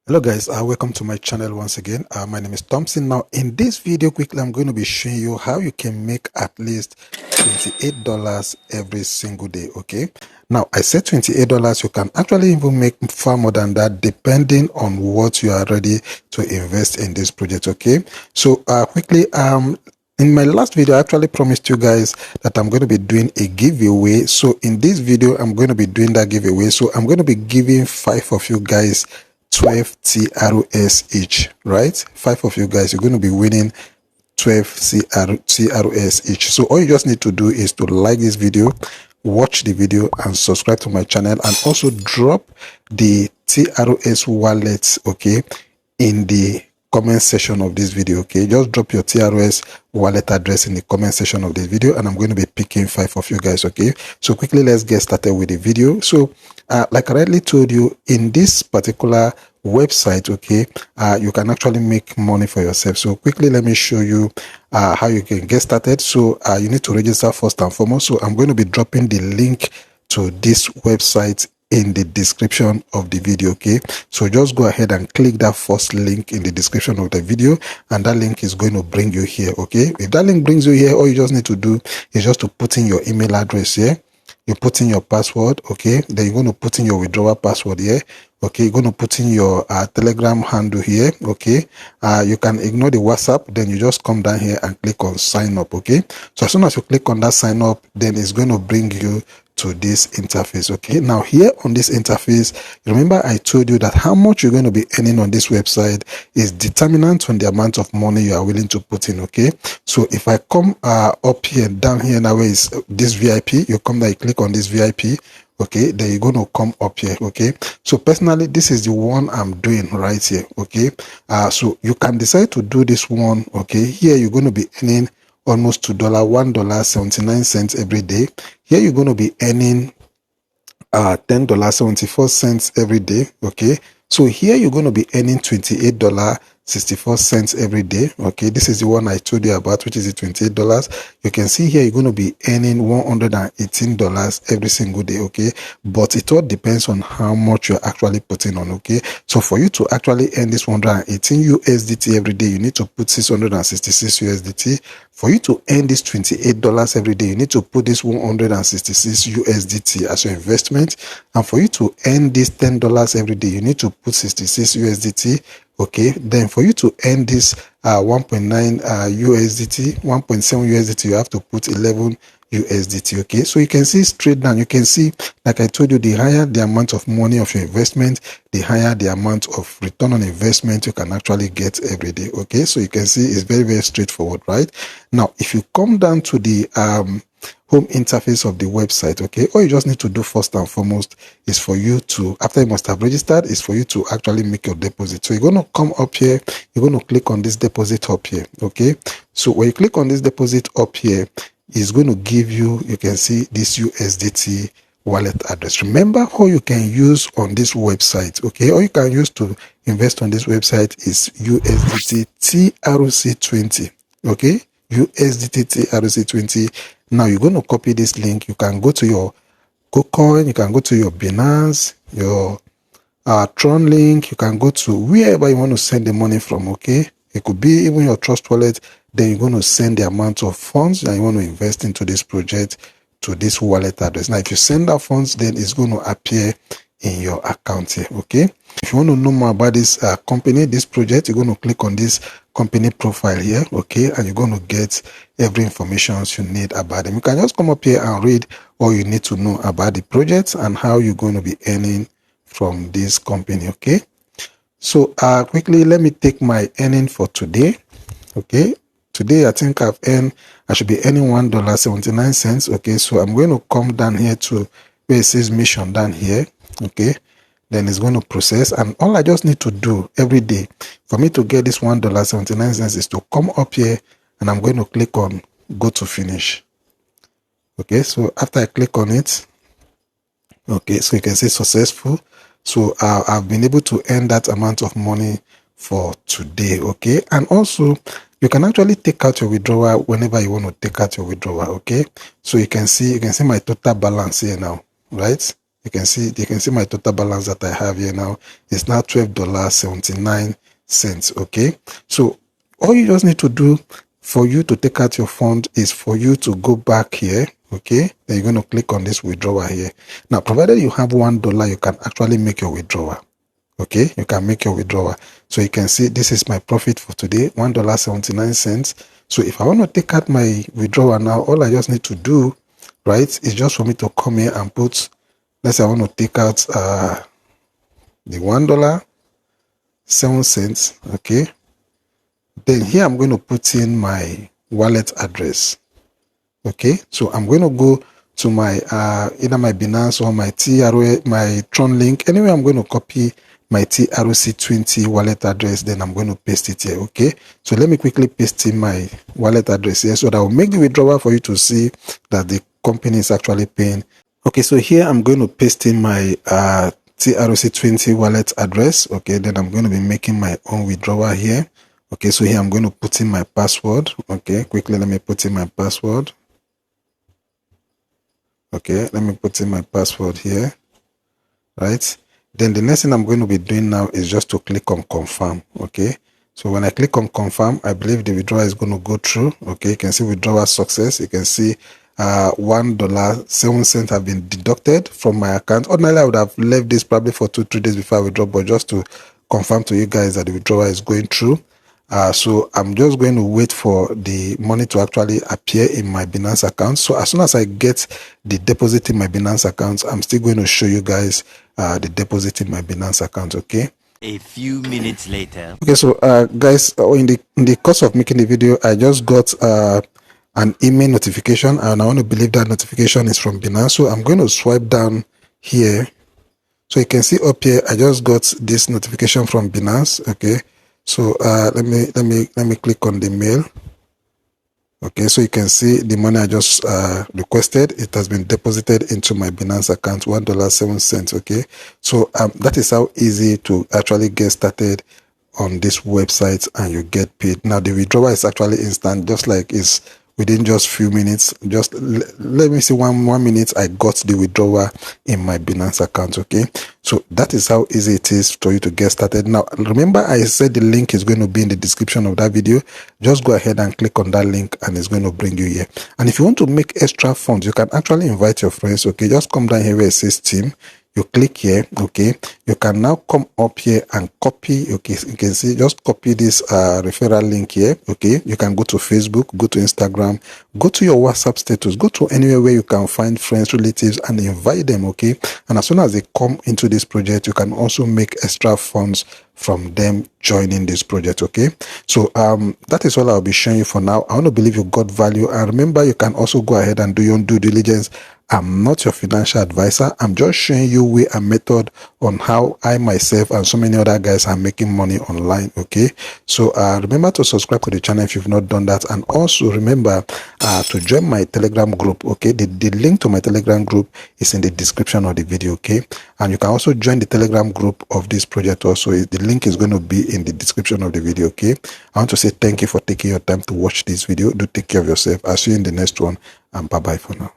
Hello guys, welcome to my channel once again. My name is Thompson. Now in this video quickly I'm going to be showing you how you can make at least $28 every single day. Okay, now I said $28. You can actually even make far more than that depending on what you are ready to invest in this project. Okay, so quickly in my last video, I actually promised you guys that I'm going to be doing a giveaway. So in this video, I'm going to be doing that giveaway. So I'm going to be giving 5 of you guys 12 TROS each, right? 5 of you guys, you're going to be winning 12 TROS each. So all you just need to do is to like this video, watch the video, and subscribe to my channel, and also drop the TROS wallets, okay, in the comment section of this video. Okay, just drop your TROS wallet address in the comment section of this video, and I'm going to be picking 5 of you guys. Okay, so quickly let's get started with the video. So like I already told you, in this particular website, okay, you can actually make money for yourself. So quickly let me show you how you can get started. So you need to register first and foremost. So I'm going to be dropping the link to this website in the description of the video. Okay, so just go ahead and click that first link in the description of the video, and that link is going to bring you here. Okay, if that link brings you here, all you just need to do is just to put in your email address here. You put in your password, okay, then you're going to put in your withdrawal password here. Okay, you're going to put in your Telegram handle here. Okay, you can ignore the WhatsApp, then you just come down here and click on sign up. Okay, so as soon as you click on that sign up, then it's going to bring you to this interface. Okay, now here on this interface, remember I told you that how much you're going to be earning on this website is determinant on the amount of money you are willing to put in. Okay, so if I come up here, down here now, where is this VIP, you come there, you click on this VIP. Okay, then you're going to come up here. Okay, so personally this is the one I'm doing right here. Okay, so you can decide to do this one. Okay, here you're going to be earning almost $2, $1.79 every day. Here you're going to be earning $10.74 every day. Okay, so here you're going to be earning $28.64 every day. Okay, this is the one I told you about, which is the $28. You can see here you're going to be earning $118 every single day. Okay, but it all depends on how much you're actually putting on. Okay, so for you to actually earn this 118 USDT every day, you need to put 666 USDT. For you to earn this $28 every day, you need to put this 166 USDT as your investment. And for you to earn this $10 every day, you need to put 66 USDT. Okay, then for you to earn this 1.9 USDT, 1.7 USDT, you have to put 11 USDT. Okay, so you can see straight down, you can see, like I told you, the higher the amount of money of your investment, the higher the amount of return on investment you can actually get every day. Okay, so you can see it's very, very straightforward, right? Now, if you come down to the home interface of the website, okay, all you just need to do first and foremost is for you to, after you must have registered, is for you to actually make your deposit. So you're going to come up here, you're going to click on this deposit up here. Okay, so when you click on this deposit up here, it's going to give you, you can see this USDT wallet address. Remember how you can use on this website. Okay, all you can use to invest on this website is USDT TRC20. Okay, USDT TRC20. Now you're going to copy this link. You can go to your KuCoin, you can go to your Binance, your Tron link, you can go to wherever you want to send the money from. Okay, it could be even your Trust wallet. Then you're going to send the amount of funds that you want to invest into this project to this wallet address. Now if you send that funds, then it's going to appear in your account here. Okay, if you want to know more about this company, this project, you're going to click on this company profile here. Okay, and you're going to get every information you need about them. You can just come up here and read all you need to know about the project and how you're going to be earning from this company. Okay, so quickly let me take my earning for today. Okay, today I think I should be earning $1.79. Okay, so I'm going to come down here to where it says mission down here. Okay, then it's going to process, and all I just need to do every day for me to get this $1.79 is to come up here, and I'm going to click on go to finish. Okay, so after I click on it, okay, so you can see successful. So I've been able to earn that amount of money for today. Okay, and also you can actually take out your withdrawal whenever you want to take out your withdrawal. Okay, so you can see my total balance here now, right? You can see my total balance that I have here now is now $12.79. Okay, so all you just need to do for you to take out your fund is for you to go back here. Okay, then you're going to click on this withdrawal here. Now, provided you have $1, you can actually make your withdrawal. Okay, you can make your withdrawal. So you can see this is my profit for today, $1.79. So if I want to take out my withdrawal now, all I just need to do, right, is just for me to come here and put, let's say I want to take out the $1.07. Okay, then here I'm going to put in my wallet address. Okay, so I'm going to go to my either my Binance or my my Tron link. Anyway, I'm going to copy my TRC20 wallet address, then I'm going to paste it here. Okay, so let me quickly paste in my wallet address here so that will make the withdrawal for you to see that the company is actually paying. Okay, so here I'm going to paste in my TRC20 wallet address. Okay, then I'm going to be making my own withdrawal here. Okay, so here I'm going to put in my password. Okay, quickly let me put in my password. Okay, let me put in my password here. Right, then the next thing I'm going to be doing now is just to click on confirm. Okay, so when I click on confirm, I believe the withdrawal is going to go through. Okay, you can see withdrawal success. You can see $1.07 have been deducted from my account. Ordinarily I would have left this probably for 2-3 days before I withdraw, but just to confirm to you guys that the withdrawal is going through. So I'm just going to wait for the money to actually appear in my Binance account. So as soon as I get the deposit in my Binance account, I'm still going to show you guys the deposit in my Binance account. Okay, a few minutes later. Okay, so guys, in the course of making the video, I just got an email notification, and I want to believe that notification is from Binance. So I'm going to swipe down here. So you can see up here, I just got this notification from Binance. Okay, so let me click on the mail. Okay, so you can see the money I just requested. It has been deposited into my Binance account, $1.07. Okay, so that is how easy to actually get started on this website and you get paid. Now the withdrawal is actually instant, just like it's within just few minutes. Just let me see, one minute I got the withdrawal in my Binance account. Okay, so that is how easy it is for you to get started. Now remember, I said the link is going to be in the description of that video. Just go ahead and click on that link and it's going to bring you here. And if you want to make extra funds, you can actually invite your friends. Okay, just come down here where it says team. You click here. Okay, you can now come up here and copy. Okay, you can see, just copy this referral link here. Okay, you can go to Facebook, go to Instagram, go to your WhatsApp status, go to anywhere where you can find friends, relatives, and invite them. Okay, and as soon as they come into this project, you can also make extra funds from them joining this project. Okay, so that is all I'll be showing you for now. I want to believe you got value, and remember, you can also go ahead and do your own due diligence. I'm not your financial advisor. I'm just showing you way a method on how I myself and so many other guys are making money online. Okay, so remember to subscribe to the channel if you've not done that, and also remember to join my Telegram group. Okay, the link to my Telegram group is in the description of the video. Okay, and you can also join the Telegram group of this project also. The link is going to be in the description of the video. Okay, I want to say thank you for taking your time to watch this video. Do take care of yourself. I'll see you in the next one, and bye bye for now.